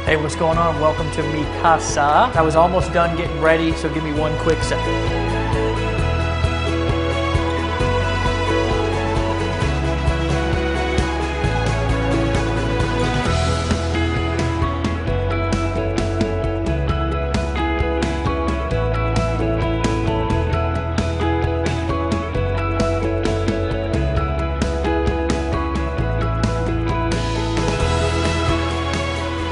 Hey, what's going on? Welcome to Mi Casa. I was almost done getting ready, so give me one quick second.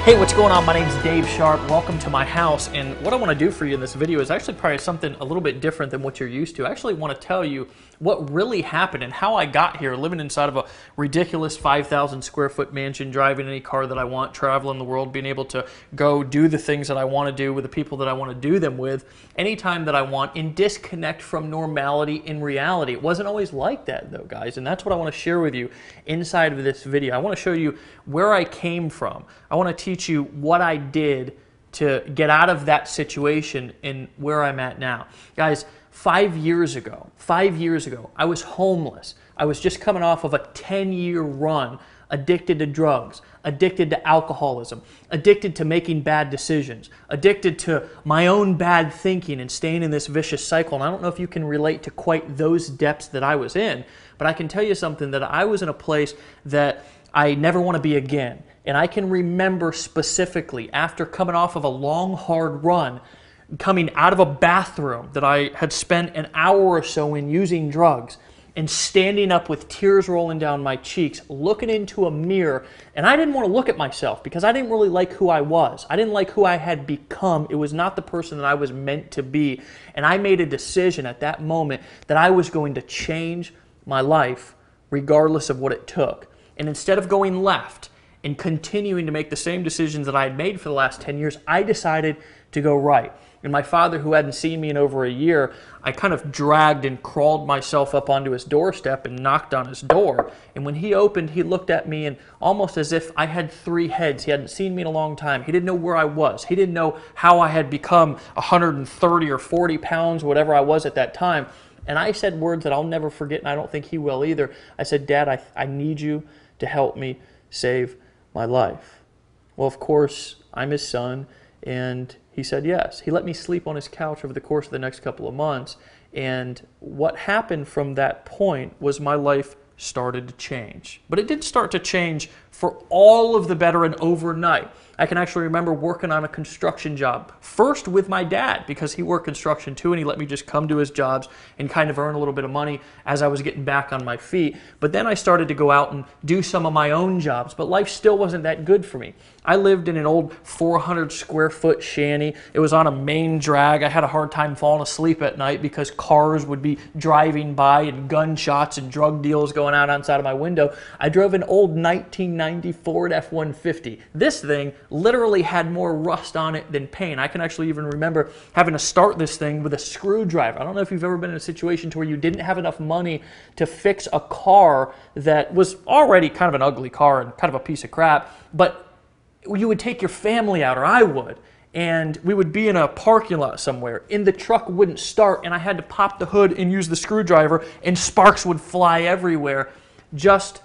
Hey, what's going on? My name's Dave Sharp. Welcome to my house, and what I want to do for you in this video is actually probably something a little bit different than what you're used to. I actually want to tell you what really happened and how I got here, living inside of a ridiculous 5,000 square foot mansion, driving any car that I want, traveling the world, being able to go do the things that I want to do with the people that I want to do them with anytime that I want, and disconnect from normality in reality. It wasn't always like that though, guys, and that's what I want to share with you inside of this video. I want to show you where I came from. I want to teach you what I did to get out of that situation and where I'm at now. Guys, 5 years ago, I was homeless. I was just coming off of a 10-year run, addicted to drugs, addicted to alcoholism, addicted to making bad decisions, addicted to my own bad thinking and staying in this vicious cycle. And I don't know if you can relate to quite those depths that I was in, but I can tell you something, that I was in a place that I never want to be again. And I can remember specifically, after coming off of a long, hard run, coming out of a bathroom that I had spent an hour or so in using drugs, and standing up with tears rolling down my cheeks, looking into a mirror, and I didn't want to look at myself because I didn't really like who I was. I didn't like who I had become. It was not the person that I was meant to be. And I made a decision at that moment that I was going to change my life regardless of what it took. And instead of going left and continuing to make the same decisions that I had made for the last 10 years, I decided to go right. And my father, who hadn't seen me in over a year, I kind of dragged and crawled myself up onto his doorstep and knocked on his door. And when he opened, he looked at me and almost as if I had three heads. He hadn't seen me in a long time. He didn't know where I was. He didn't know how I had become 130 or 40 pounds, whatever I was at that time. And I said words that I'll never forget, and I don't think he will either. I said, "Dad, I need you to help me save my life." Well, of course, I'm his son, and he said yes. He let me sleep on his couch over the course of the next couple of months, and what happened from that point was my life started to change. But it didn't start to change for all of the better and overnight. I can actually remember working on a construction job, first with my dad, because he worked construction too, and he let me just come to his jobs and kind of earn a little bit of money as I was getting back on my feet. But then I started to go out and do some of my own jobs, but life still wasn't that good for me. I lived in an old 400 square foot shanty. It was on a main drag. I had a hard time falling asleep at night because cars would be driving by and gunshots and drug deals going out outside of my window. I drove an old 1990 Ford F-150. This thing literally had more rust on it than paint. I can actually even remember having to start this thing with a screwdriver. I don't know if you've ever been in a situation to where you didn't have enough money to fix a car that was already kind of an ugly car and kind of a piece of crap, but you would take your family out, or I would, and we would be in a parking lot somewhere, and the truck wouldn't start, and I had to pop the hood and use the screwdriver, and sparks would fly everywhere just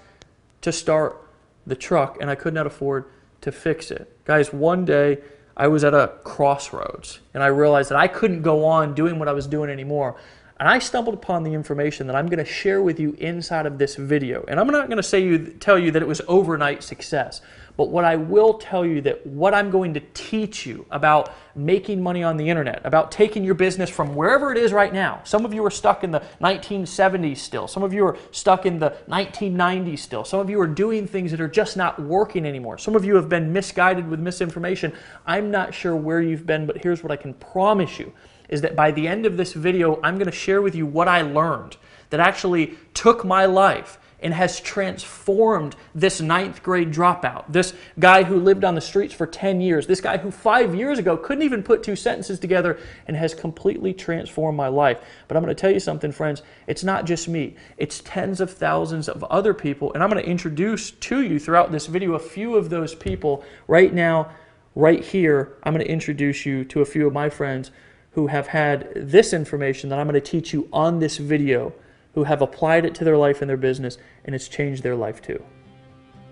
to start the truck, and I could not afford to fix it. Guys, one day I was at a crossroads, and I realized that I couldn't go on doing what I was doing anymore. And I stumbled upon the information that I'm going to share with you inside of this video. And I'm not going to tell you that it was overnight success. But what I will tell you, that what I'm going to teach you about making money on the internet, about taking your business from wherever it is right now. Some of you are stuck in the 1970s still. Some of you are stuck in the 1990s still. Some of you are doing things that are just not working anymore. Some of you have been misguided with misinformation. I'm not sure where you've been, but here's what I can promise you, is that by the end of this video, I'm going to share with you what I learned that actually took my life and has transformed this 9th grade dropout, this guy who lived on the streets for 10 years, this guy who 5 years ago couldn't even put 2 sentences together, and has completely transformed my life. But I'm going to tell you something, friends, it's not just me. It's tens of thousands of other people, and I'm going to introduce to you throughout this video a few of those people right now. Right here, I'm going to introduce you to a few of my friends who have had this information that I'm going to teach you on this video, who have applied it to their life and their business, and it's changed their life too.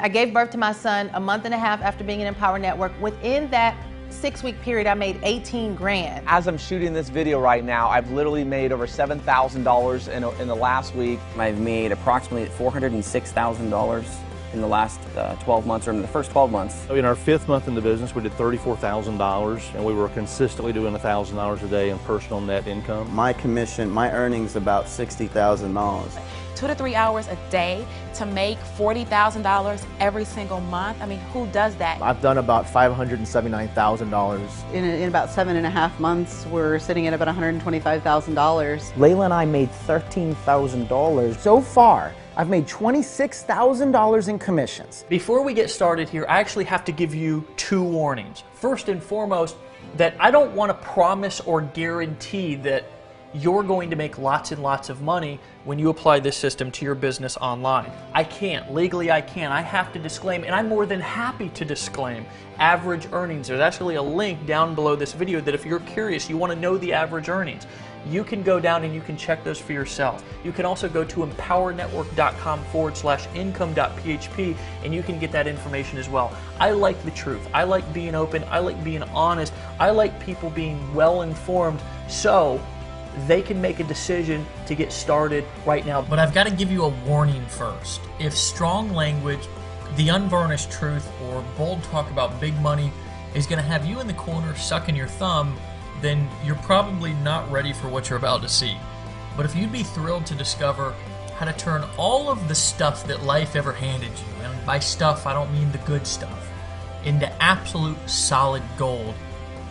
I gave birth to my son a month and a half after being in Empower Network. Within that 6-week period, I made 18 grand. As I'm shooting this video right now, I've literally made over $7,000 in the last week. I've made approximately $406,000 in the last 12 months, or in the first 12 months. In our 5th month in the business, we did $34,000, and we were consistently doing $1,000 a day in personal net income. My commission, my earnings about $60,000. 2 to 3 hours a day to make $40,000 every single month. I mean, who does that? I've done about $579,000. In about 7.5 months, we're sitting at about $125,000. Layla and I made $13,000. So far, I've made $26,000 in commissions. Before we get started here, I actually have to give you 2 warnings. First and foremost, that I don't want to promise or guarantee that you're going to make lots and lots of money when you apply this system to your business online. I can't. Legally, I can't. I have to disclaim, and I'm more than happy to disclaim, average earnings. There's actually a link down below this video that if you're curious, you want to know the average earnings, you can go down and you can check those for yourself. You can also go to empowernetwork.com/income.php and you can get that information as well. I like the truth. I like being open. I like being honest. I like people being well informed so they can make a decision to get started right now. But I've got to give you a warning first. If strong language, the unvarnished truth, or bold talk about big money is going to have you in the corner sucking your thumb, then you're probably not ready for what you're about to see. But if you'd be thrilled to discover how to turn all of the stuff that life ever handed you, and by stuff I don't mean the good stuff, into absolute solid gold,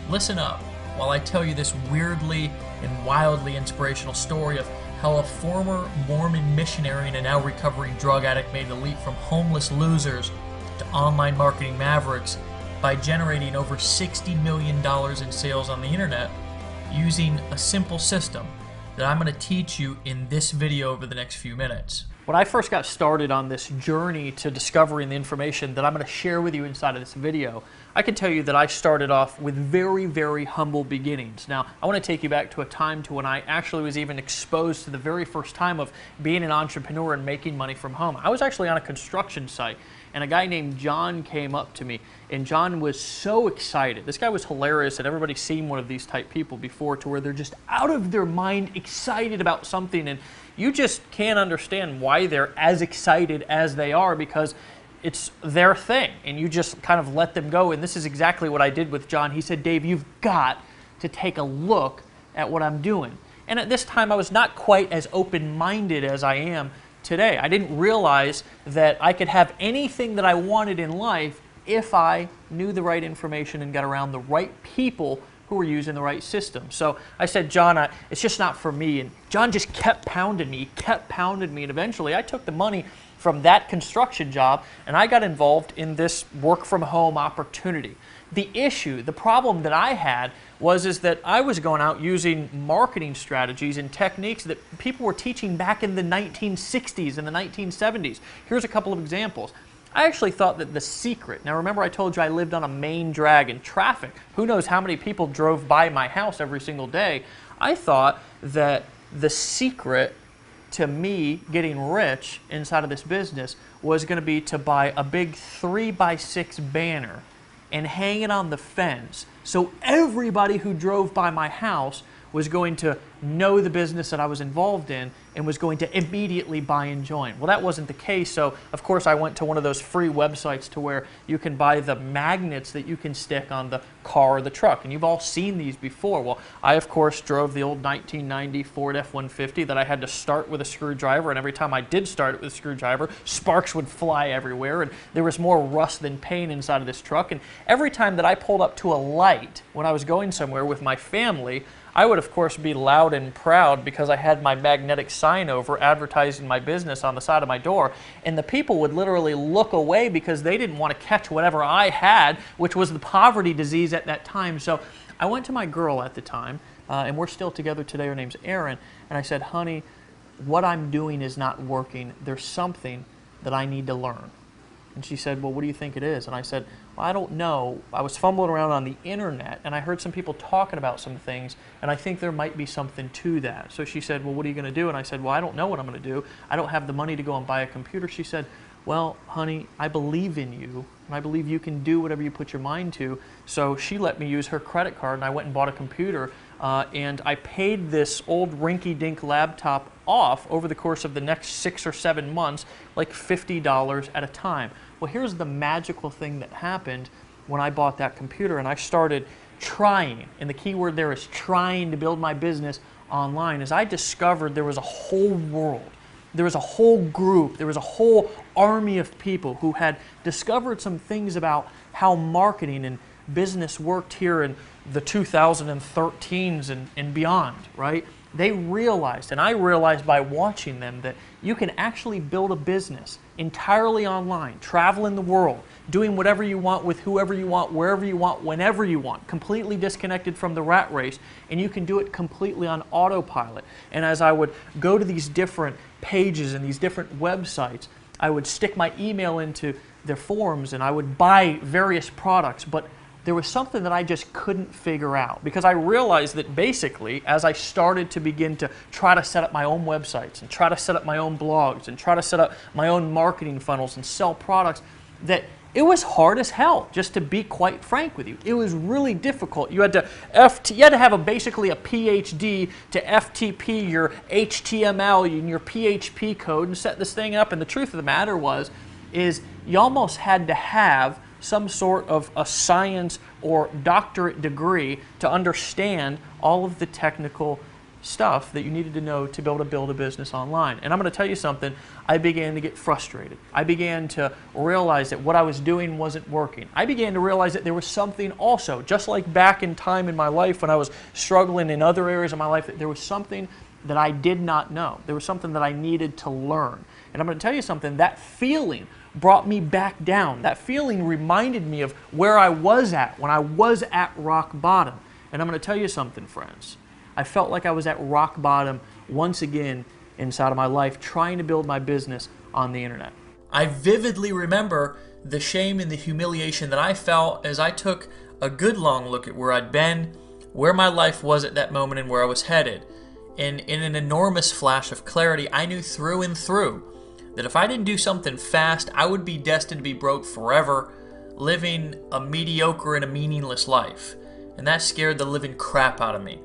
listen up while I tell you this weirdly and wildly inspirational story of how a former Mormon missionary and a now recovering drug addict made the leap from homeless losers to online marketing mavericks by generating over $60 million in sales on the internet using a simple system that I'm going to teach you in this video over the next few minutes. When I first got started on this journey to discovering the information that I'm going to share with you inside of this video, I can tell you that I started off with very, very humble beginnings. Now, I want to take you back to a time to when I actually was even exposed to the very first time of being an entrepreneur and making money from home. I was actually on a construction site, and a guy named John came up to me, and John was so excited. This guy was hilarious, and everybody's seen one of these type people before, to where they're just out of their mind excited about something, and you just can't understand why they're as excited as they are, because it's their thing, and you just kind of let them go. And this is exactly what I did with John. He said, "Dave, you've got to take a look at what I'm doing." And at this time, I was not quite as open-minded as I am today. I didn't realize that I could have anything that I wanted in life if I knew the right information and got around the right people who were using the right system. So I said, "John, it's just not for me." And John just kept pounding me, and eventually I took the money from that construction job and I got involved in this work from home opportunity. The issue, the problem that I had is that I was going out using marketing strategies and techniques that people were teaching back in the 1960s and the 1970s. Here's a couple of examples. I actually thought that the secret, now remember I told you I lived on a main drag in traffic. Who knows how many people drove by my house every single day. I thought that the secret to me getting rich inside of this business was going to be to buy a big 3x6 banner and hang it on the fence, so everybody who drove by my house was going to know the business that I was involved in and was going to immediately buy and join. Well, that wasn't the case, so of course I went to one of those free websites to where you can buy the magnets that you can stick on the car or the truck, and you've all seen these before. Well, I of course drove the old 1990 Ford F-150 that I had to start with a screwdriver, and every time I did start it with a screwdriver, sparks would fly everywhere, and there was more rust than paint inside of this truck, and every time that I pulled up to a light when I was going somewhere with my family, I would, of course, be loud and proud because I had my magnetic sign over advertising my business on the side of my door, and the people would literally look away because they didn't want to catch whatever I had, which was the poverty disease at that time. So I went to my girl at the time, and we're still together today. Her name's Erin, and I said, honey, what I'm doing is not working. There's something that I need to learn. And she said, well, what do you think it is? And I said, well, I don't know. I was fumbling around on the internet, and I heard some people talking about some things, and I think there might be something to that. So she said, well, what are you going to do? And I said, well, I don't know what I'm going to do. I don't have the money to go and buy a computer. She said, well, honey, I believe in you, and I believe you can do whatever you put your mind to. So she let me use her credit card, and I went and bought a computer, and I paid this old rinky-dink laptop off over the course of the next 6 or 7 months, like $50 at a time. Well, here's the magical thing that happened when I bought that computer, and I started trying, and the key word there is trying to build my business online, as I discovered there was a whole world. There was a whole group, there was a whole army of people who had discovered some things about how marketing and business worked here in the 2013s and beyond, right? They realized, and I realized by watching them, that you can actually build a business entirely online, traveling the world, doing whatever you want with whoever you want, wherever you want, whenever you want, completely disconnected from the rat race, and you can do it completely on autopilot. And as I would go to these different pages and these different websites, I would stick my email into their forums and I would buy various products, but there was something that I just couldn't figure out, because I realized that basically as I started to begin to try to set up my own websites and try to set up my own blogs and try to set up my own marketing funnels and sell products, that it was hard as hell, just to be quite frank with you. It was really difficult. You had to have basically a PhD to FTP your HTML and your PHP code and set this thing up. And the truth of the matter is you almost had to have some sort of a science or doctorate degree to understand all of the technical stuff that you needed to know to be able to build a business online. And I'm going to tell you something, I began to get frustrated. I began to realize that what I was doing wasn't working. I began to realize that there was something also, just like back in time in my life when I was struggling in other areas of my life, that there was something that I did not know. There was something that I needed to learn. And I'm going to tell you something, that feeling brought me back down. That feeling reminded me of where I was at when I was at rock bottom. And I'm going to tell you something, friends. I felt like I was at rock bottom once again inside of my life, trying to build my business on the internet. I vividly remember the shame and the humiliation that I felt as I took a good long look at where I'd been, where my life was at that moment, and where I was headed. And in an enormous flash of clarity, I knew through and through that if I didn't do something fast, I would be destined to be broke forever, living a mediocre and a meaningless life. And that scared the living crap out of me.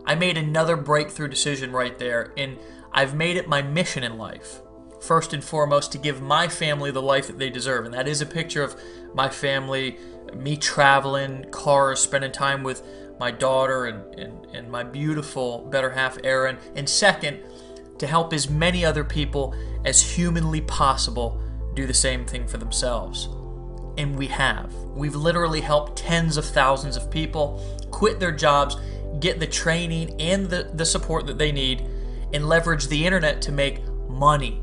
I made another breakthrough decision right there, and I've made it my mission in life. First and foremost, to give my family the life that they deserve. And that is a picture of my family, me traveling, cars, spending time with my daughter and my beautiful better half, Erin. And second, to help as many other people as humanly possible do the same thing for themselves. And we have. We've literally helped tens of thousands of people quit their jobs, get the training and the support that they need, and leverage the internet to make money.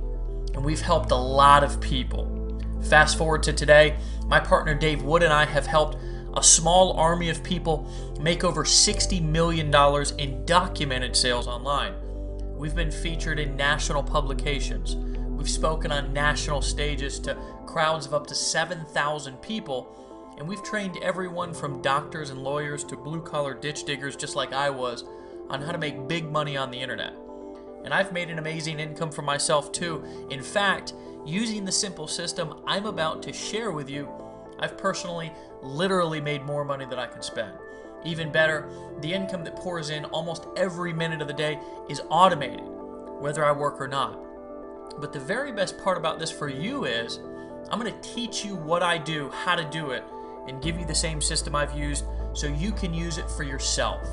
And we've helped a lot of people. Fast forward to today, my partner Dave Wood and I have helped a small army of people make over $60 million in documented sales online. We've been featured in national publications. We've spoken on national stages to crowds of up to 7,000 people. And we've trained everyone from doctors and lawyers to blue-collar ditch diggers, just like I was, on how to make big money on the internet. And I've made an amazing income for myself too. In fact, using the simple system I'm about to share with you, I've personally, literally made more money than I can spend. Even better, the income that pours in almost every minute of the day is automated, whether I work or not. But the very best part about this for you is, I'm going to teach you what I do, how to do it, and give you the same system I've used so you can use it for yourself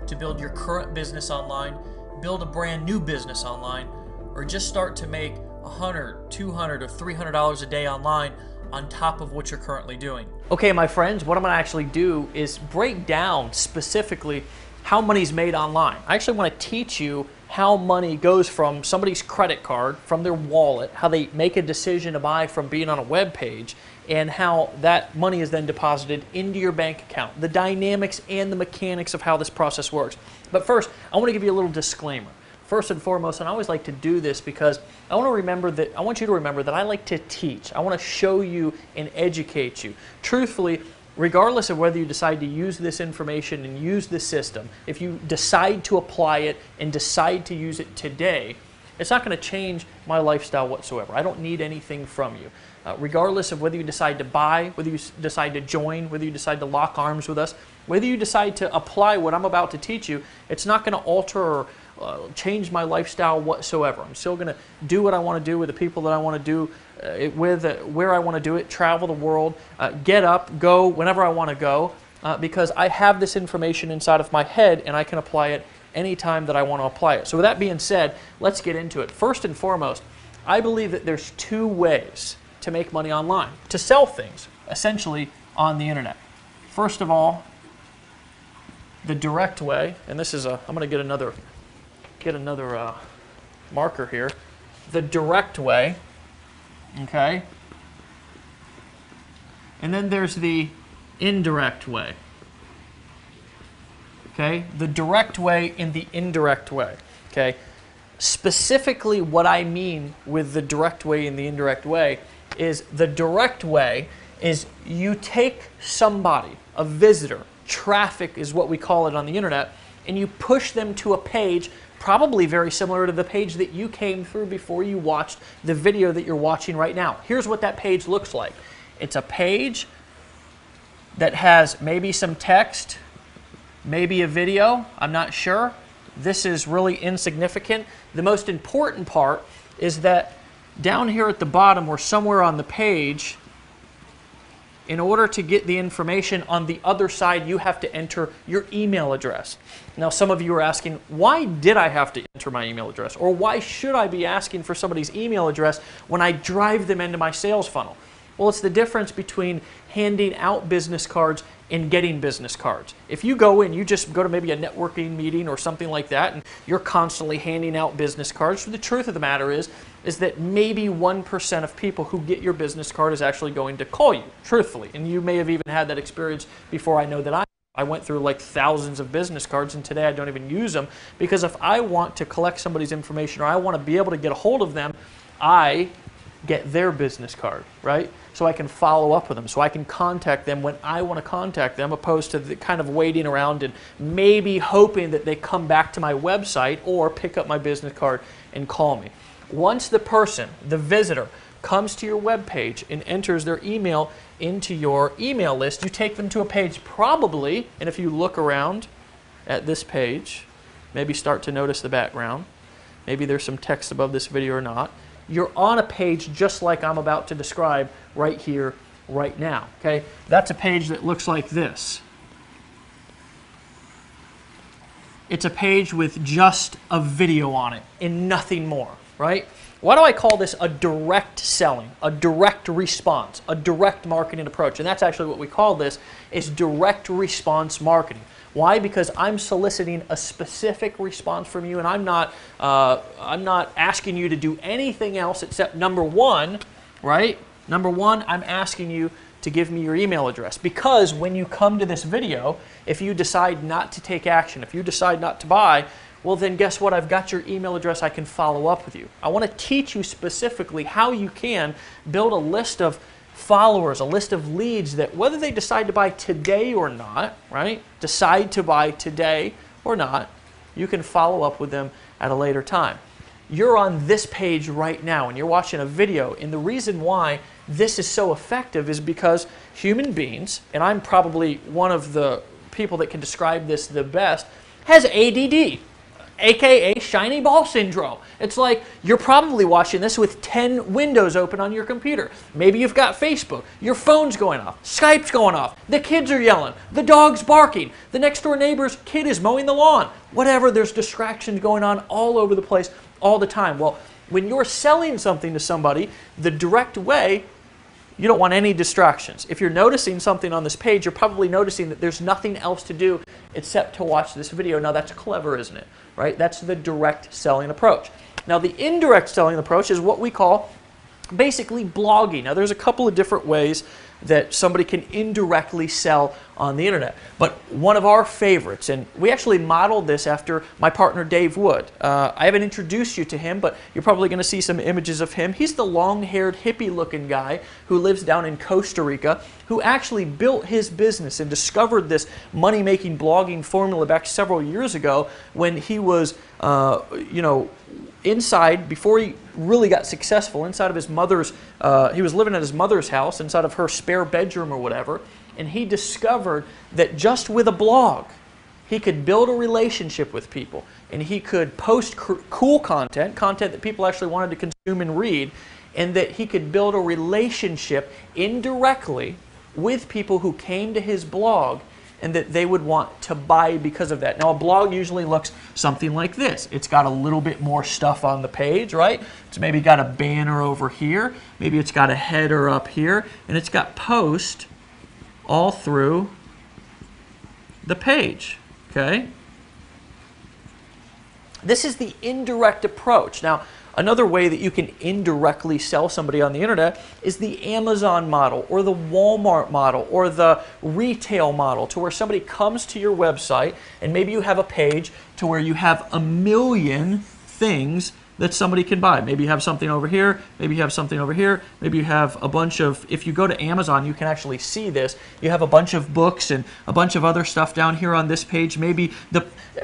to build your current business online, build a brand new business online, or just start to make $100, $200, or $300 a day online on top of what you're currently doing. Okay, my friends, what I'm going to actually do is break down specifically how money's made online. I actually want to teach you how money goes from somebody's credit card, from their wallet, how they make a decision to buy from being on a web page, and how that money is then deposited into your bank account, the dynamics and the mechanics of how this process works. But first, I want to give you a little disclaimer. First and foremost, and I always like to do this because I want you to remember that I like to teach. I want to show you and educate you. Truthfully, regardless of whether you decide to use this information and use this system, if you decide to apply it and decide to use it today, it's not going to change my lifestyle whatsoever. I don't need anything from you. Regardless of whether you decide to buy, whether you decide to join, whether you decide to lock arms with us, whether you decide to apply what I'm about to teach you, it's not going to alter or change my lifestyle whatsoever. I'm still going to do what I want to do with the people that I want to do it with, where I want to do it, travel the world, get up, go whenever I want to go, because I have this information inside of my head and I can apply it anytime that I want to apply it. So with that being said, let's get into it. First and foremost, I believe that there's two ways to make money online, to sell things, essentially, on the internet. First of all, the direct way, and this is I'm going to get another marker here. The direct way, okay? And then there's the indirect way. Okay? The direct way and the indirect way. Okay? Specifically what I mean with the direct way and the indirect way is the direct way is you take somebody, a visitor, traffic is what we call it on the internet, and you push them to a page probably very similar to the page that you came through before you watched the video that you're watching right now. Here's what that page looks like. It's a page that has maybe some text, maybe a video, I'm not sure. This is really insignificant. The most important part is that down here at the bottom or somewhere on the page, in order to get the information on the other side, you have to enter your email address. Now, some of you are asking, why did I have to enter my email address? Or why should I be asking for somebody's email address when I drive them into my sales funnel? Well, it's the difference between handing out business cards and getting business cards. If you go in, you just go to maybe a networking meeting or something like that, and you're constantly handing out business cards, the truth of the matter is that maybe 1% of people who get your business card is actually going to call you, truthfully. And you may have even had that experience before. I know that I went through like thousands of business cards, and today I don't even use them, because if I want to collect somebody's information or I want to be able to get a hold of them, I get their business card, right? So I can follow up with them, so I can contact them when I want to contact them, opposed to the kind of waiting around and maybe hoping that they come back to my website or pick up my business card and call me. Once the person, the visitor, comes to your web page and enters their email into your email list, you take them to a page probably, and if you look around at this page, maybe start to notice the background, maybe there's some text above this video or not, you're on a page just like I'm about to describe right here, right now. Okay? That's a page that looks like this. It's a page with just a video on it and nothing more, right? Why do I call this a direct selling, a direct response, a direct marketing approach? And that's actually what we call this, is direct response marketing. Why? Because I'm soliciting a specific response from you, and I'm not asking you to do anything else except number one, right? Number one, I'm asking you to give me your email address, because when you come to this video, if you decide not to take action, if you decide not to buy, well then guess what? I've got your email address. I can follow up with you. I want to teach you specifically how you can build a list of followers, a list of leads that whether they decide to buy today or not, right? Decide to buy today or not, you can follow up with them at a later time. You're on this page right now and you're watching a video, and the reason why this is so effective is because human beings, and I'm probably one of the people that can describe this the best, has ADD. AKA shiny ball syndrome. It's like you're probably watching this with 10 windows open on your computer. Maybe you've got Facebook, your phone's going off, Skype's going off, the kids are yelling, the dog's barking, the next door neighbor's kid is mowing the lawn. Whatever, there's distractions going on all over the place all the time. Well, when you're selling something to somebody, the direct way you don't want any distractions. If you're noticing something on this page, you're probably noticing that there's nothing else to do except to watch this video. Now that's clever, isn't it? Right? That's the direct selling approach. Now the indirect selling approach is what we call basically blogging. Now there's a couple of different ways that somebody can indirectly sell on the internet. But one of our favorites, and we actually modeled this after my partner Dave Wood. I haven't introduced you to him, but you're probably going to see some images of him. He's the long-haired, hippie-looking guy who lives down in Costa Rica, who actually built his business and discovered this money-making blogging formula back several years ago when he was, inside, before he really got successful, inside of his mother's, he was living at his mother's house, inside of her spare bedroom or whatever, and he discovered that just with a blog, he could build a relationship with people, and he could post cool content that people actually wanted to consume and read, and that he could build a relationship indirectly with people who came to his blog and that they would want to buy because of that. Now, a blog usually looks something like this. It's got a little bit more stuff on the page, right? It's maybe got a banner over here. Maybe it's got a header up here. And it's got post all through the page, okay? This is the indirect approach. Now, another way that you can indirectly sell somebody on the internet is the Amazon model or the Walmart model or the retail model, to where somebody comes to your website and maybe you have a page to where you have a million things that somebody can buy. Maybe you have something over here, maybe you have something over here, maybe you have a bunch of, if you go to Amazon, you can actually see this. You have a bunch of books and a bunch of other stuff down here on this page. Maybe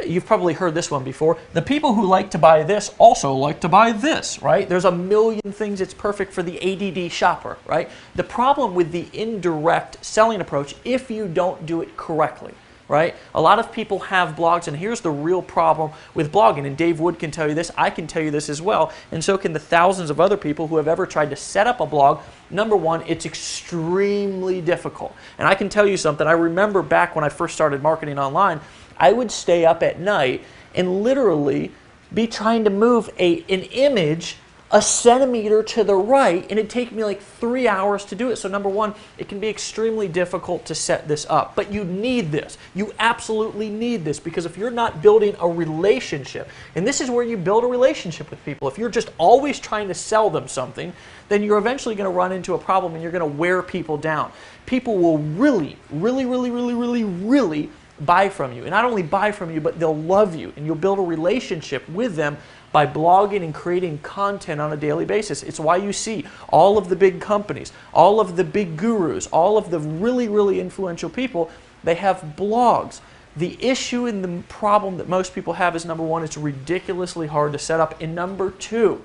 you've probably heard this one before. The people who like to buy this also like to buy this, right? There's a million things. It's perfect for the ADD shopper, right? The problem with the indirect selling approach, if you don't do it correctly, right? A lot of people have blogs, and here's the real problem with blogging, and Dave Wood can tell you this, I can tell you this as well, and so can the thousands of other people who have ever tried to set up a blog. Number one, it's extremely difficult. And I can tell you something, I remember back when I first started marketing online, I would stay up at night and literally be trying to move an image a centimeter to the right, and it'd take me like 3 hours to do it. So number one, it can be extremely difficult to set this up, but you need this. You absolutely need this, because if you're not building a relationship, and this is where you build a relationship with people, if you're just always trying to sell them something, then you're eventually going to run into a problem and you're going to wear people down. People will really buy from you, and not only buy from you, but they'll love you, and you'll build a relationship with them by blogging and creating content on a daily basis. It's why you see all of the big companies, all of the big gurus, all of the really influential people, they have blogs. The issue and the problem that most people have is, number one, it's ridiculously hard to set up, and number two,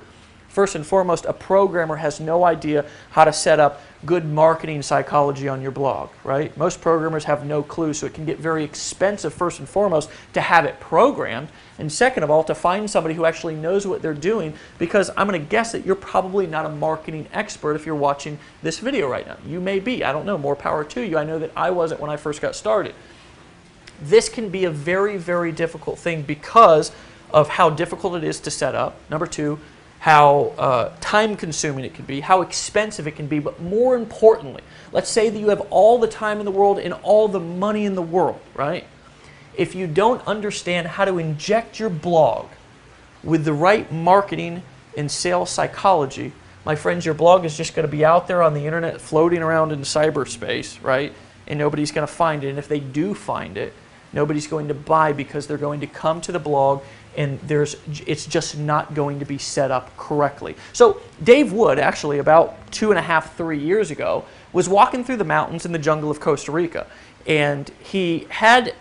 first and foremost, a programmer has no idea how to set up good marketing psychology on your blog, right? Most programmers have no clue, so it can get very expensive, first and foremost, to have it programmed, and second of all, to find somebody who actually knows what they're doing, because I'm going to guess that you're probably not a marketing expert if you're watching this video right now. You may be, I don't know, more power to you. I know that I wasn't when I first got started. This can be a very difficult thing because of how difficult it is to set up. Number two, how time-consuming it can be, how expensive it can be, but more importantly, let's say that you have all the time in the world and all the money in the world, right? If you don't understand how to inject your blog with the right marketing and sales psychology, my friends, your blog is just going to be out there on the internet floating around in cyberspace, right? And nobody's going to find it, and if they do find it, nobody's going to buy, because they're going to come to the blog and it's just not going to be set up correctly. So Dave Wood, actually about 2.5, 3 years ago, was walking through the mountains in the jungle of Costa Rica, and he had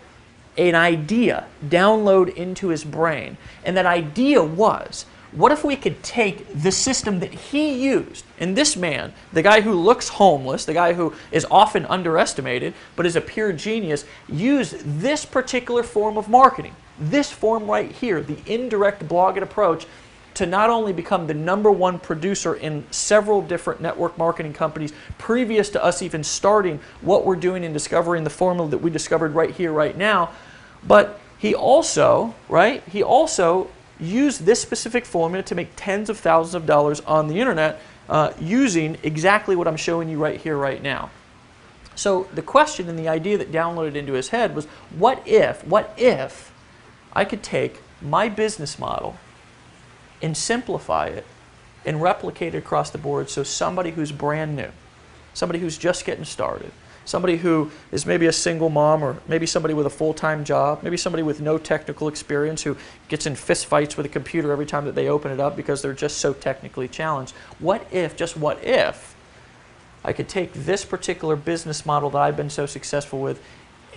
an idea download into his brain, and that idea was, what if we could take the system that he used, and this man, the guy who looks homeless, the guy who is often underestimated, but is a pure genius, use this particular form of marketing, this form right here, the indirect blogging approach, to not only become the #1 producer in several different network marketing companies previous to us even starting what we're doing and discovering the formula that we discovered right here, right now, but he also, used this specific formula to make tens of thousands of dollars on the internet using exactly what I'm showing you right here, right now. So the question and the idea that downloaded into his head was, what if I could take my business model and simplify it and replicate it across the board, so somebody who's brand new, somebody who's just getting started, somebody who is maybe a single mom, or maybe somebody with a full-time job, maybe somebody with no technical experience who gets in fist fights with a computer every time that they open it up because they're just so technically challenged. What if, just what if, I could take this particular business model that I've been so successful with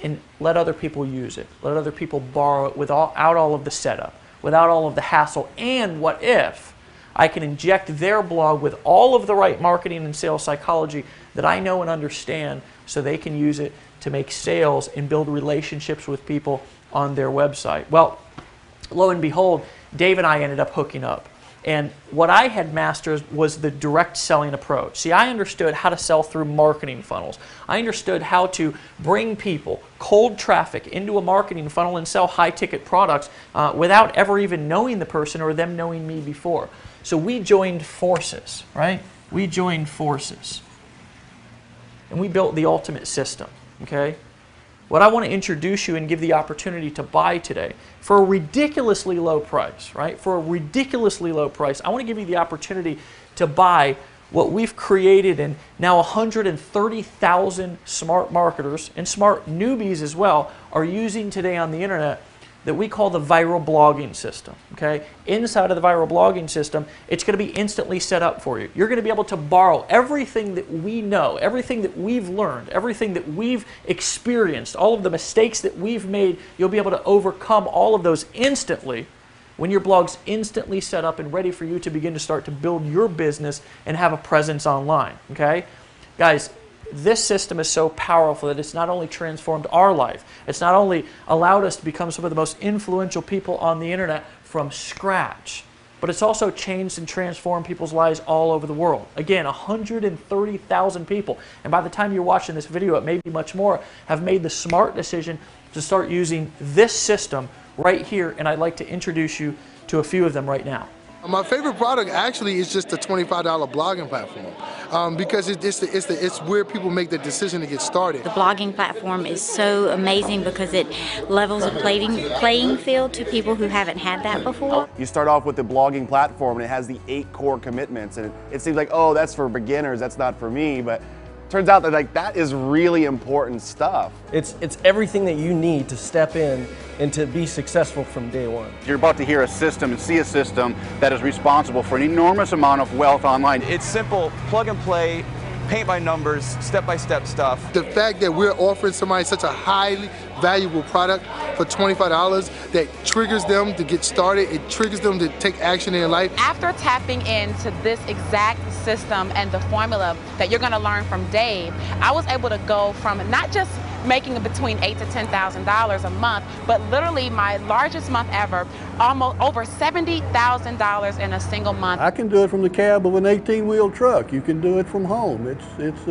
and let other people use it, let other people borrow it without all of the setup, without all of the hassle, and what if I can inject their blog with all of the right marketing and sales psychology that I know and understand, so they can use it to make sales and build relationships with people on their website. Well, lo and behold, Dave and I ended up hooking up. And what I had mastered was the direct selling approach. See, I understood how to sell through marketing funnels. I understood how to bring people, cold traffic, into a marketing funnel and sell high-ticket products without ever even knowing the person or them knowing me before. So we joined forces, right? We joined forces. And we built the ultimate system, okay? What I want to introduce you and give the opportunity to buy today for a ridiculously low price, right? For a ridiculously low price, I want to give you the opportunity to buy what we've created, and now 130,000 smart marketers and smart newbies as well are using today on the internet, that we call the viral blogging system, okay? Inside of the viral blogging system, it's going to be instantly set up for you. You're going to be able to borrow everything that we know, everything that we've learned, everything that we've experienced, all of the mistakes that we've made. You'll be able to overcome all of those instantly when your blog's instantly set up and ready for you to begin to start to build your business and have a presence online, okay? Guys, this system is so powerful that it's not only transformed our life, it's not only allowed us to become some of the most influential people on the internet from scratch, but it's also changed and transformed people's lives all over the world. Again, 130,000 people, and by the time you're watching this video, it may be much more, have made the smart decision to start using this system right here, and I'd like to introduce you to a few of them right now. My favorite product actually is just the $25 blogging platform because it's where people make the decision to get started. The blogging platform is so amazing because it levels a playing field to people who haven't had that before. You start off with the blogging platform and it has the 8 core commitments, and it seems like, oh, that's for beginners, that's not for me, but turns out that that is really important stuff. It's everything that you need to step in and to be successful from day one. You're about to hear a system and see a system that is responsible for an enormous amount of wealth online. It's simple, plug and play, paint by numbers, step-by-step stuff. The fact that we're offering somebody such a highly valuable product for $25 that triggers them to get started, it triggers them to take action in their life. After tapping into this exact system and the formula that you're going to learn from Dave, I was able to go from not just making between $8,000 to $10,000 a month, but literally my largest month ever, almost over $70,000 in a single month. I can do it from the cab of an 18-wheel truck. You can do it from home. It's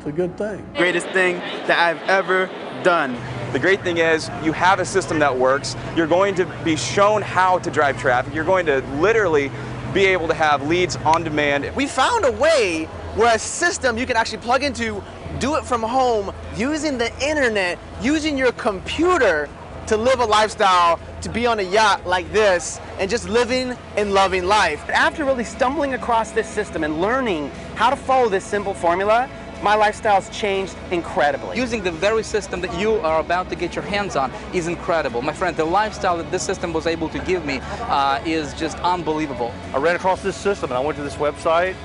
a good thing. Greatest thing that I've ever done. The great thing is you have a system that works. You're going to be shown how to drive traffic. You're going to literally be able to have leads on demand. We found a way where a system you can actually plug into, do it from home, using the internet, using your computer to live a lifestyle, to be on a yacht like this, and just living and loving life. After really stumbling across this system and learning how to follow this simple formula, my lifestyle's changed incredibly. Using the very system that you are about to get your hands on is incredible. My friend, the lifestyle that this system was able to give me is just unbelievable. I ran across this system and I went to this website,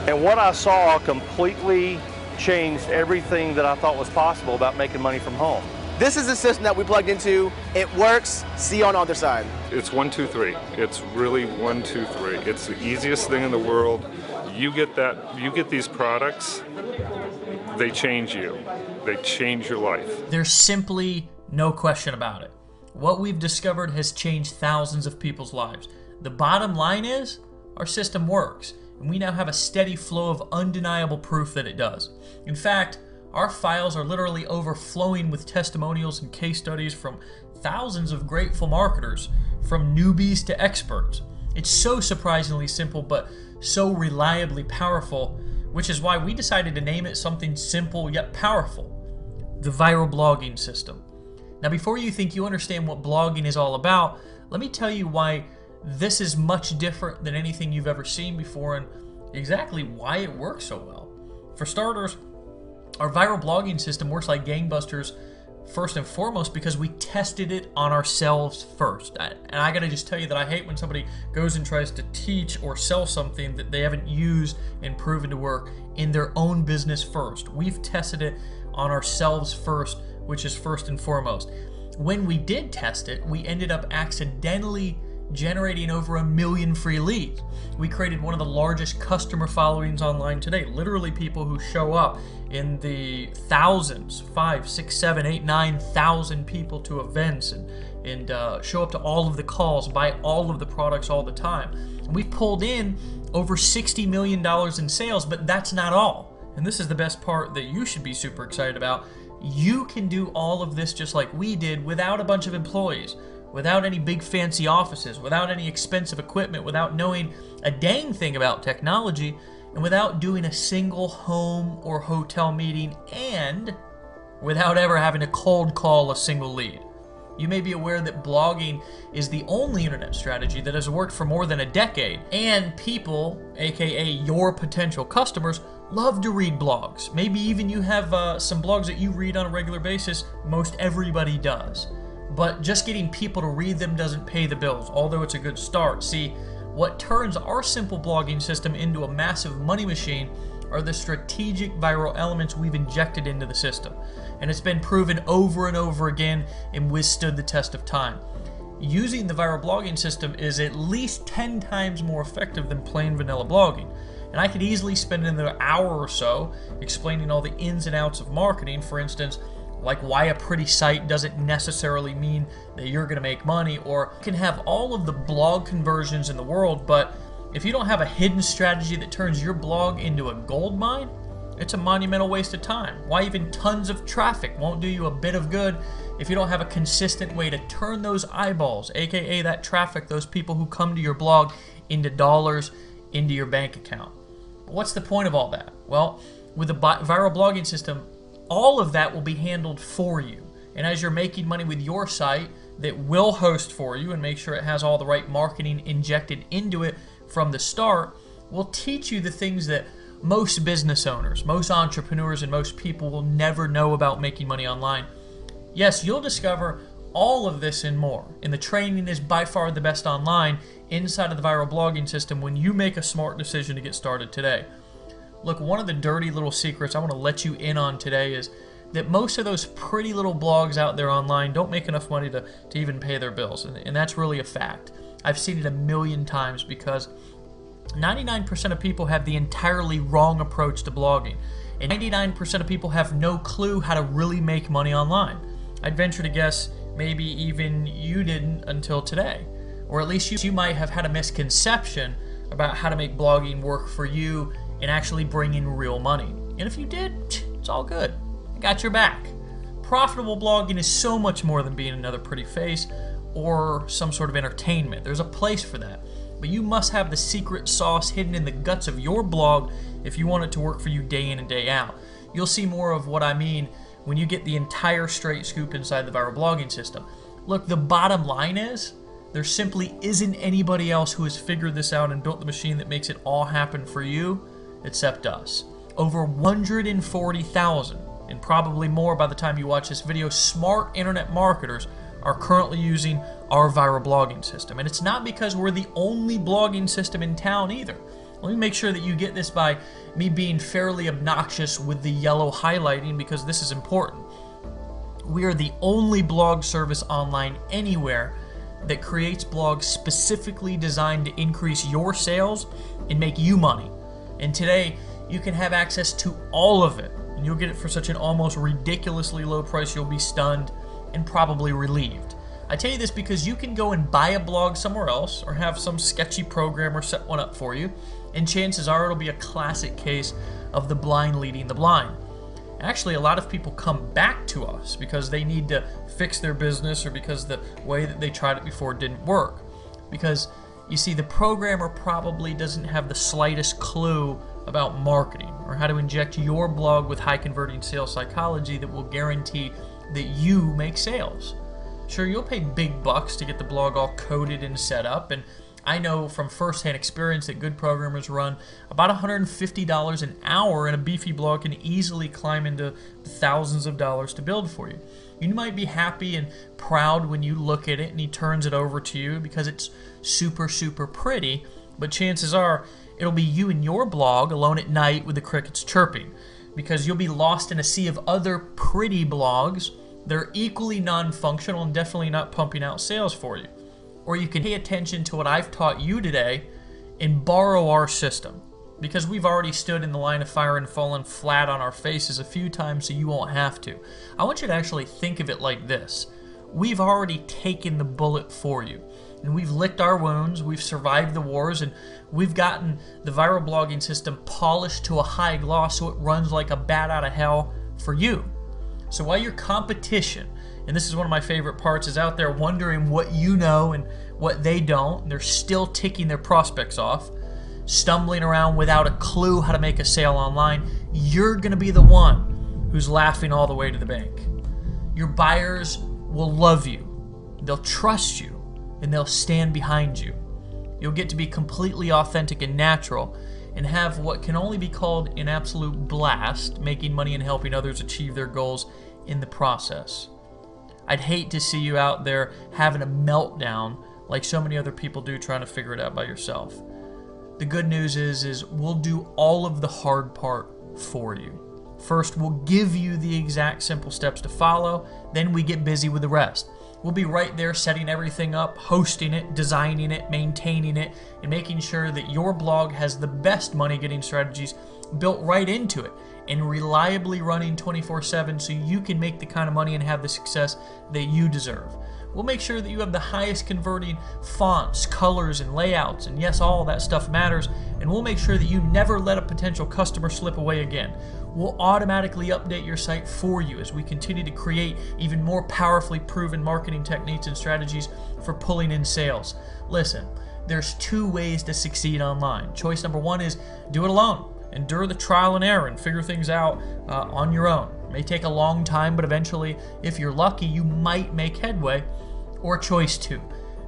and what I saw completely changed everything that I thought was possible about making money from home. This is the system that we plugged into. It works. See you on the other side. It's 1, 2, 3. It's really 1, 2, 3. It's the easiest thing in the world. You get these products, they change you. They change your life. There's simply no question about it. What we've discovered has changed thousands of people's lives. The bottom line is, our system works, and we now have a steady flow of undeniable proof that it does. In fact, our files are literally overflowing with testimonials and case studies from thousands of grateful marketers, from newbies to experts. It's so surprisingly simple, but so reliably powerful, which is why we decided to name it something simple yet powerful: the Viral Blogging System. Now, before you think you understand what blogging is all about, let me tell you why this is much different than anything you've ever seen before and exactly why it works so well. For starters, our Viral Blogging System works like gangbusters first and foremost because we tested it on ourselves first. And I gotta just tell you that I hate when somebody goes and tries to teach or sell something that they haven't used and proven to work in their own business first. We've tested it on ourselves first, which is first and foremost. When we did test it, we ended up accidentally generating over 1 million free leads. We created one of the largest customer followings online today. Literally people who show up in the thousands, 5, 6, 7, 8, 9,000 people to events and show up to all of the calls, buy all of the products all the time. And we pulled in over $60 million in sales, but that's not all. And this is the best part that you should be super excited about. You can do all of this just like we did without a bunch of employees, without any big fancy offices, without any expensive equipment, without knowing a dang thing about technology, and without doing a single home or hotel meeting, and without ever having to cold call a single lead. You may be aware that blogging is the only internet strategy that has worked for more than a decade, and people, aka your potential customers, love to read blogs. Maybe even you have some blogs that you read on a regular basis. Most everybody does. But just getting people to read them doesn't pay the bills, although it's a good start. See, what turns our simple blogging system into a massive money machine are the strategic viral elements we've injected into the system. And it's been proven over and over again and withstood the test of time. Using the Viral Blogging System is at least 10 times more effective than plain vanilla blogging. And I could easily spend another hour or so explaining all the ins and outs of marketing. For instance, like why a pretty site doesn't necessarily mean that you're going to make money, or you can have all of the blog conversions in the world, but if you don't have a hidden strategy that turns your blog into a gold mine, it's a monumental waste of time. Why even tons of traffic won't do you a bit of good if you don't have a consistent way to turn those eyeballs, aka that traffic, those people who come to your blog, into dollars into your bank account. But what's the point of all that? Well, with the Viral Blogging System, all of that will be handled for you. And as you're making money with your site that will host for you and make sure it has all the right marketing injected into it from the start, we'll teach you the things that most business owners, most entrepreneurs, and most people will never know about making money online. Yes, you'll discover all of this and more. And the training is by far the best online inside of the Viral Blogging System when you make a smart decision to get started today. Look, one of the dirty little secrets I want to let you in on today is that most of those pretty little blogs out there online don't make enough money to even pay their bills. And that's really a fact. I've seen it 1,000,000 times because 99% of people have the entirely wrong approach to blogging. And 99% of people have no clue how to really make money online. I'd venture to guess maybe even you didn't until today. Or at least you might have had a misconception about how to make blogging work for you and actually bring in real money. And if you did, it's all good. I got your back. Profitable blogging is so much more than being another pretty face or some sort of entertainment. There's a place for that. But you must have the secret sauce hidden in the guts of your blog if you want it to work for you day in and day out. You'll see more of what I mean when you get the entire straight scoop inside the Viral Blogging System. Look, the bottom line is there simply isn't anybody else who has figured this out and built the machine that makes it all happen for you except us. Over 140,000, and probably more by the time you watch this video, smart internet marketers are currently using our Viral Blogging System. And it's not because we're the only blogging system in town either. Let me make sure that you get this by me being fairly obnoxious with the yellow highlighting, because this is important. We are the only blog service online anywhere that creates blogs specifically designed to increase your sales and make you money. And today, you can have access to all of it. And you'll get it for such an almost ridiculously low price, you'll be stunned and probably relieved. I tell you this because you can go and buy a blog somewhere else or have some sketchy programmer set one up for you, and chances are it'll be a classic case of the blind leading the blind. Actually, a lot of people come back to us because they need to fix their business or because the way that they tried it before didn't work. Because You see, the programmer probably doesn't have the slightest clue about marketing or how to inject your blog with high converting sales psychology that will guarantee that you make sales. Sure, you'll pay big bucks to get the blog all coded and set up, and I know from firsthand experience that good programmers run about $150 an hour, and a beefy blog can easily climb into thousands of dollars to build for you. You might be happy and proud when you look at it and he turns it over to you because it's super, super pretty, but chances are it'll be you and your blog alone at night with the crickets chirping, because you'll be lost in a sea of other pretty blogs that are equally non-functional and definitely not pumping out sales for you. Or you can pay attention to what I've taught you today and borrow our system, because we've already stood in the line of fire and fallen flat on our faces a few times, so you won't have to. I want you to actually think of it like this. We've already taken the bullet for you, and we've licked our wounds, we've survived the wars, and we've gotten the viral blogging system polished to a high gloss so it runs like a bat out of hell for you. So while your competition, and this is one of my favorite parts, is out there wondering what you know and what they don't, and they're still ticking their prospects off, stumbling around without a clue how to make a sale online, you're going to be the one who's laughing all the way to the bank. Your buyers will love you, they'll trust you, and they'll stand behind you. You'll get to be completely authentic and natural and have what can only be called an absolute blast, making money and helping others achieve their goals in the process. I'd hate to see you out there having a meltdown like so many other people do trying to figure it out by yourself. The good news is we'll do all of the hard part for you. First, we'll give you the exact simple steps to follow, then we get busy with the rest. We'll be right there setting everything up, hosting it, designing it, maintaining it, and making sure that your blog has the best money-getting strategies built right into it and reliably running 24/7 so you can make the kind of money and have the success that you deserve. We'll make sure that you have the highest converting fonts, colors, and layouts, and yes, all that stuff matters, and we'll make sure that you never let a potential customer slip away again. We'll automatically update your site for you as we continue to create even more powerfully proven marketing techniques and strategies for pulling in sales. Listen, there's two ways to succeed online. Choice number one is do it alone. Endure the trial and error and figure things out on your own. It may take a long time, but eventually, if you're lucky, you might make headway. Or choice two,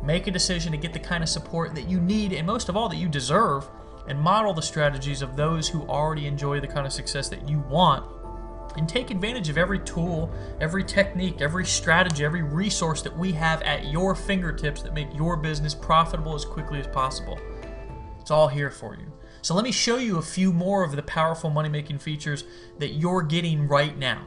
make a decision to get the kind of support that you need and most of all that you deserve, and model the strategies of those who already enjoy the kind of success that you want, and take advantage of every tool, every technique, every strategy, every resource that we have at your fingertips that make your business profitable as quickly as possible. It's all here for you. So let me show you a few more of the powerful money-making features that you're getting right now.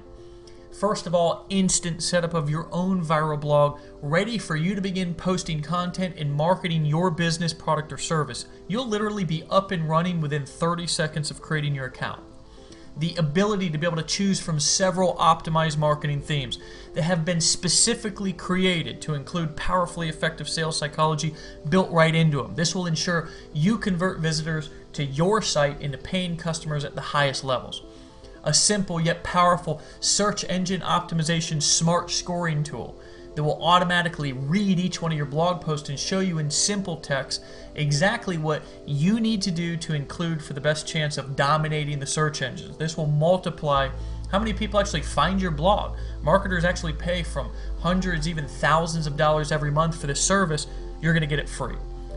First of all, instant setup of your own viral blog, ready for you to begin posting content and marketing your business, product, or service. You'll literally be up and running within 30 seconds of creating your account. The ability to be able to choose from several optimized marketing themes that have been specifically created to include powerfully effective sales psychology built right into them. This will ensure you convert visitors to your site into paying customers at the highest levels. A simple yet powerful search engine optimization smart scoring tool that will automatically read each one of your blog posts and show you in simple text exactly what you need to do to include for the best chance of dominating the search engines. This will multiply how many people actually find your blog. Marketers actually pay from hundreds, even thousands of dollars every month for this service. You're going to get it free.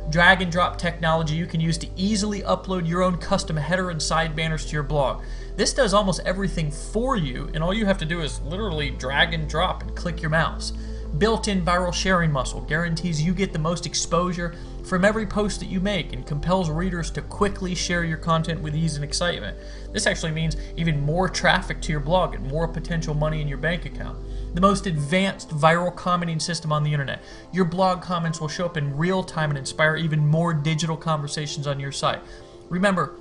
Drag and drop technology you can use to easily upload your own custom header and side banners to your blog. This does almost everything for you, and all you have to do is literally drag and drop and click your mouse. Built-in viral sharing muscle guarantees you get the most exposure from every post that you make and compels readers to quickly share your content with ease and excitement. This actually means even more traffic to your blog and more potential money in your bank account. The most advanced viral commenting system on the internet. Your blog comments will show up in real time and inspire even more digital conversations on your site. Remember,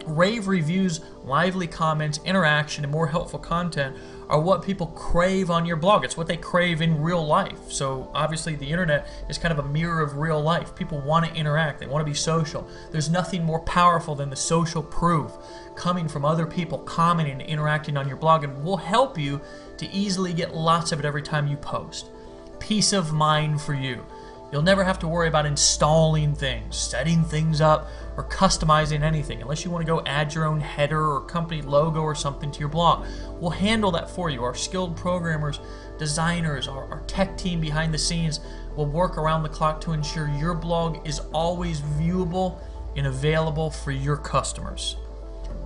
rave reviews, lively comments, interaction, and more helpful content are what people crave on your blog. It's what they crave in real life. So obviously the internet is kind of a mirror of real life. People want to interact. They want to be social. There's nothing more powerful than the social proof coming from other people commenting and interacting on your blog, and we'll help you to easily get lots of it every time you post. Peace of mind for you. You'll never have to worry about installing things, setting things up, or customizing anything unless you want to go add your own header or company logo or something to your blog. We'll handle that for you. Our skilled programmers, designers, our tech team behind the scenes will work around the clock to ensure your blog is always viewable and available for your customers.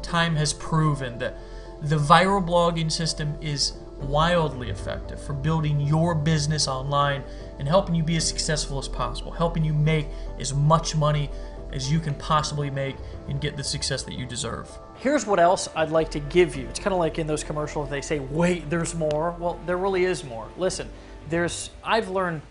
Time has proven that the viral blogging system is wildly effective for building your business online and helping you be as successful as possible, helping you make as much money as you can possibly make and get the success that you deserve. Here's what else I'd like to give you. It's kind of like in those commercials, they say, wait, there's more. Well, there really is more. Listen, I've learned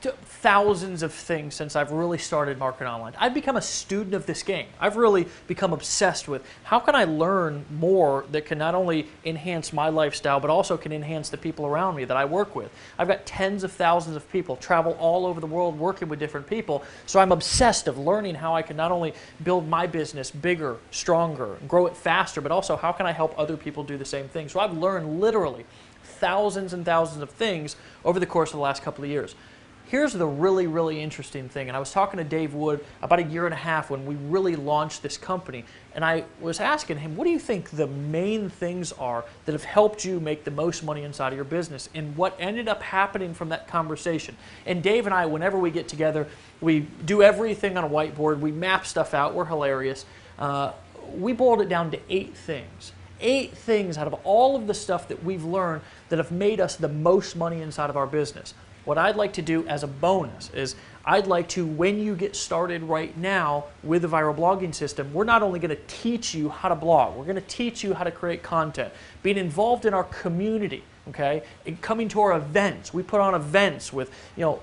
thousands of things since I've really started marketing online. I've become a student of this game. I've really become obsessed with how can I learn more that can not only enhance my lifestyle, but also can enhance the people around me that I work with. I've got tens of thousands of people travel all over the world working with different people, so I'm obsessed of learning how I can not only build my business bigger, stronger, grow it faster, but also how can I help other people do the same thing. So I've learned literally thousands and thousands of things over the course of the last couple of years. Here's the really, really interesting thing, and I was talking to Dave Wood about a year and a half when we really launched this company, and I was asking him, what do you think the main things are that have helped you make the most money inside of your business? And what ended up happening from that conversation. And Dave and I, whenever we get together, we do everything on a whiteboard, we map stuff out, we're hilarious. We boiled it down to 8 things. 8 things out of all of the stuff that we've learned that have made us the most money inside of our business. What I'd like to do as a bonus is I'd like to, when you get started right now with the viral blogging system, we're not only going to teach you how to blog, we're going to teach you how to create content, being involved in our community, okay, and coming to our events. We put on events with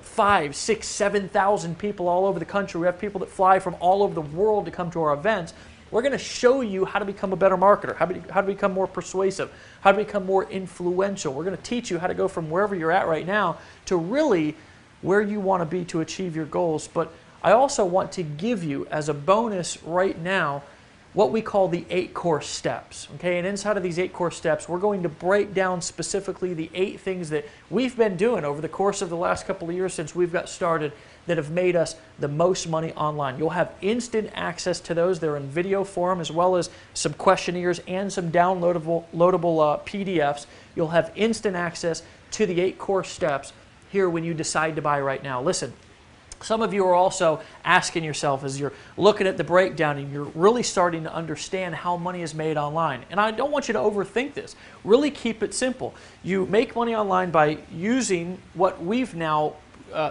5, 6, 7,000 people all over the country. We have people that fly from all over the world to come to our events. We're going to show you how to become a better marketer, how to become more persuasive, how to become more influential. We're going to teach you how to go from wherever you're at right now to really where you want to be to achieve your goals. But I also want to give you as a bonus right now what we call the 8 core steps. Okay, and inside of these 8 core steps, we're going to break down specifically the 8 things that we've been doing over the course of the last couple of years since we've got started that have made us the most money online. You'll have instant access to those. They're in video form, as well as some questionnaires and some downloadable PDFs. You'll have instant access to the 8 core steps here when you decide to buy right now. Listen, some of you are also asking yourself as you're looking at the breakdown and you're really starting to understand how money is made online. And I don't want you to overthink this. Really keep it simple. You make money online by using what we've now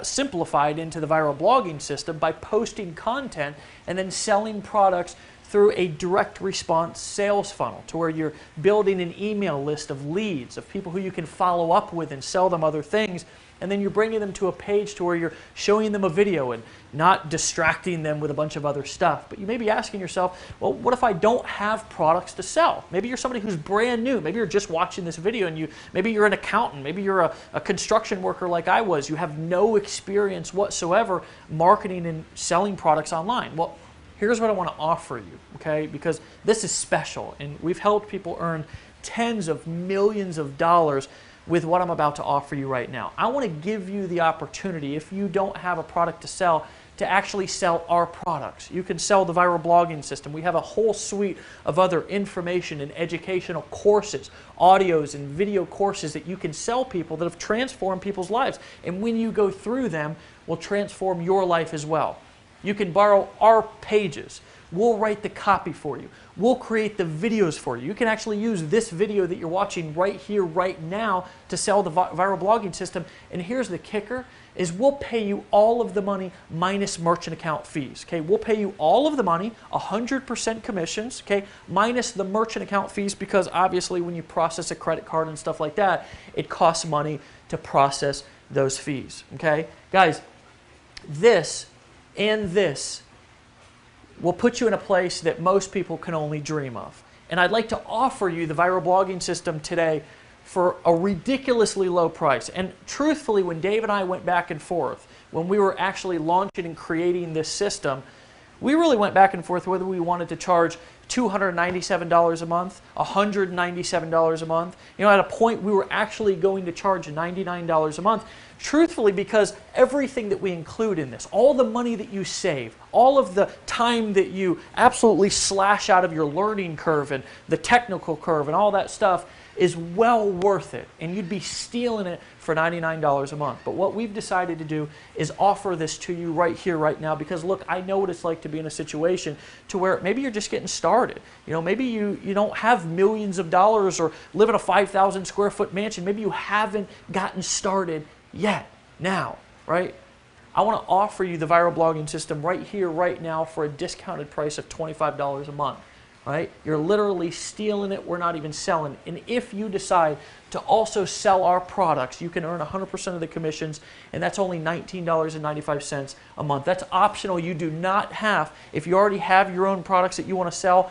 simplified into the viral blogging system by posting content and then selling products through a direct response sales funnel to where you're building an email list of leads, of people who you can follow up with and sell them other things. And then you're bringing them to a page to where you're showing them a video and not distracting them with a bunch of other stuff. But you may be asking yourself, well, what if I don't have products to sell? Maybe you're somebody who's brand new. Maybe you're just watching this video and maybe you're an accountant. Maybe you're a construction worker like I was. You have no experience whatsoever marketing and selling products online. Well, here's what I want to offer you, okay? Because this is special and we've helped people earn tens of millions of dollars with what I'm about to offer you right now. I want to give you the opportunity, if you don't have a product to sell, to actually sell our products. You can sell the viral blogging system. We have a whole suite of other information and educational courses, audios and video courses that you can sell people that have transformed people's lives. And when you go through them, will transform your life as well. You can borrow our pages. We'll write the copy for you. We'll create the videos for you. You can actually use this video that you're watching right here, right now to sell the viral blogging system. And here's the kicker, is we'll pay you all of the money minus merchant account fees. Okay, we'll pay you all of the money, 100% commissions, okay, minus the merchant account fees, because obviously when you process a credit card and stuff like that, it costs money to process those fees. Okay, guys, this and this will put you in a place that most people can only dream of. And I'd like to offer you the viral blogging system today for a ridiculously low price. And truthfully, when Dave and I went back and forth, when we were actually launching and creating this system, we really went back and forth whether we wanted to charge $297 a month, $197 a month. You know, at a point we were actually going to charge $99 a month, truthfully, because everything that we include in this, all the money that you save, all of the time that you absolutely slash out of your learning curve and the technical curve and all that stuff is well worth it, and you'd be stealing it for $99 a month. But what we've decided to do is offer this to you right here, right now, because look, I know what it's like to be in a situation to where maybe you're just getting started. You know, maybe you don't have millions of dollars or live in a 5,000 square foot mansion. Maybe you haven't gotten started yet, now, right? I want to offer you the viral blogging system right here, right now for a discounted price of $25 a month. Right? You're literally stealing it. We're not even selling it. And if you decide to also sell our products, you can earn 100% of the commissions, and that's only $19.95 a month. That's optional. You do not have, if you already have your own products that you want to sell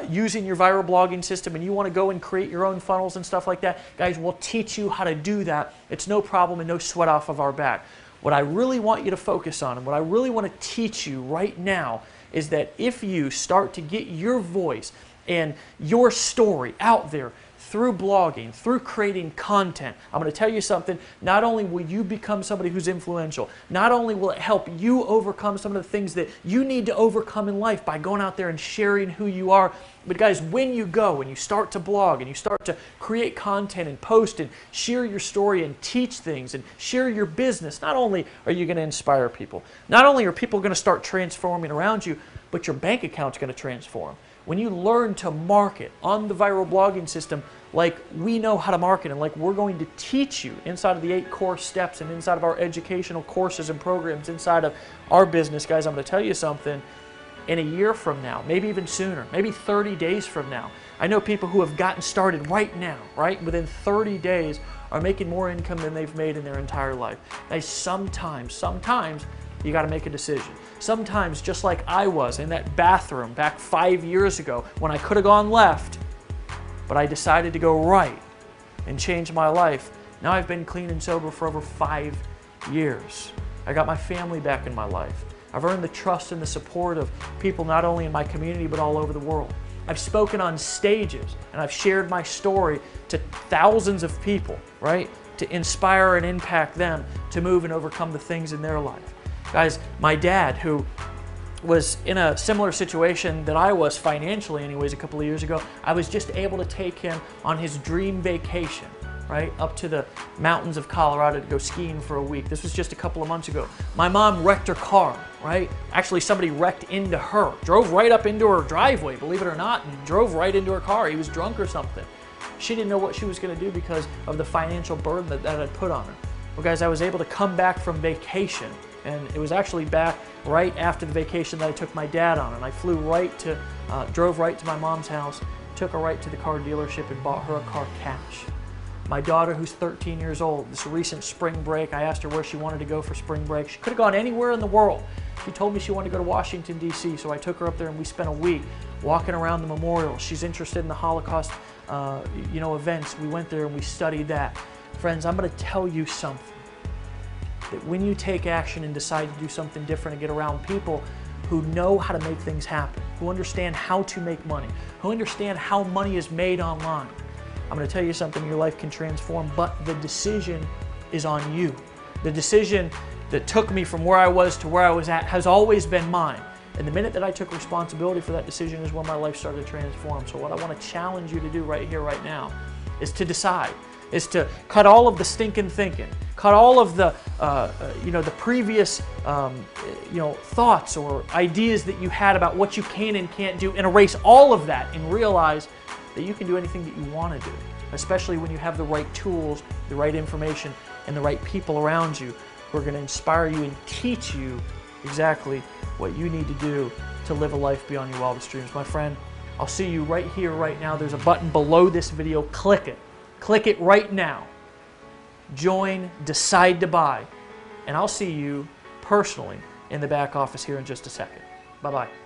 using your viral blogging system and you want to go and create your own funnels and stuff like that, guys, we'll teach you how to do that. It's no problem and no sweat off of our back. What I really want you to focus on and what I really want to teach you right now is that if you start to get your voice and your story out there through blogging, through creating content, I'm going to tell you something, not only will you become somebody who's influential, not only will it help you overcome some of the things that you need to overcome in life by going out there and sharing who you are, but guys, when you go and you start to blog and you start to create content and post and share your story and teach things and share your business, not only are you going to inspire people, not only are people going to start transforming around you, but your bank account's going to transform. When you learn to market on the viral blogging system like we know how to market and like we're going to teach you inside of the 8 core steps and inside of our educational courses and programs inside of our business, guys, I'm going to tell you something. In a year from now, maybe even sooner, maybe 30 days from now, I know people who have gotten started right now, right? Within 30 days are making more income than they've made in their entire life. Guys, sometimes you got to make a decision. Sometimes, just like I was in that bathroom back 5 years ago when I could have gone left, but I decided to go right and change my life. Now I've been clean and sober for over 5 years. I got my family back in my life. I've earned the trust and the support of people not only in my community but all over the world. I've spoken on stages and I've shared my story to thousands of people, right? To inspire and impact them to move and overcome the things in their life. Guys, my dad, who was in a similar situation that I was financially anyways a couple of years ago, I was just able to take him on his dream vacation, right, up to the mountains of Colorado to go skiing for a week. This was just a couple of months ago. My mom wrecked her car, right? Actually, somebody wrecked into her, drove right up into her driveway, believe it or not, and drove right into her car. He was drunk or something. She didn't know what she was going to do because of the financial burden that had put on her. Well, guys, I was able to come back from vacation, and it was actually back right after the vacation that I took my dad on, and I flew right to, drove right to my mom's house, took her right to the car dealership and bought her a car cash. My daughter, who's 13 years old, this recent spring break, I asked her where she wanted to go for spring break. She could have gone anywhere in the world. She told me she wanted to go to Washington, D.C., so I took her up there and we spent a week walking around the memorial. She's interested in the Holocaust events. We went there and we studied that. Friends, I'm going to tell you something. That when you take action and decide to do something different and get around people who know how to make things happen, who understand how to make money, who understand how money is made online, I'm going to tell you something, your life can transform, but the decision is on you. The decision that took me from where I was to where I was at has always been mine. And the minute that I took responsibility for that decision is when my life started to transform. So what I want to challenge you to do right here, right now, is to decide, is to cut all of the stinking thinking, cut all of the, the previous, thoughts or ideas that you had about what you can and can't do, and erase all of that and realize that you can do anything that you want to do, especially when you have the right tools, the right information, and the right people around you who are going to inspire you and teach you exactly what you need to do to live a life beyond your wildest dreams. My friend, I'll see you right here, right now. There's a button below this video. Click it. Click it right now. Join, decide to buy, and I'll see you personally in the back office here in just a second. Bye-bye.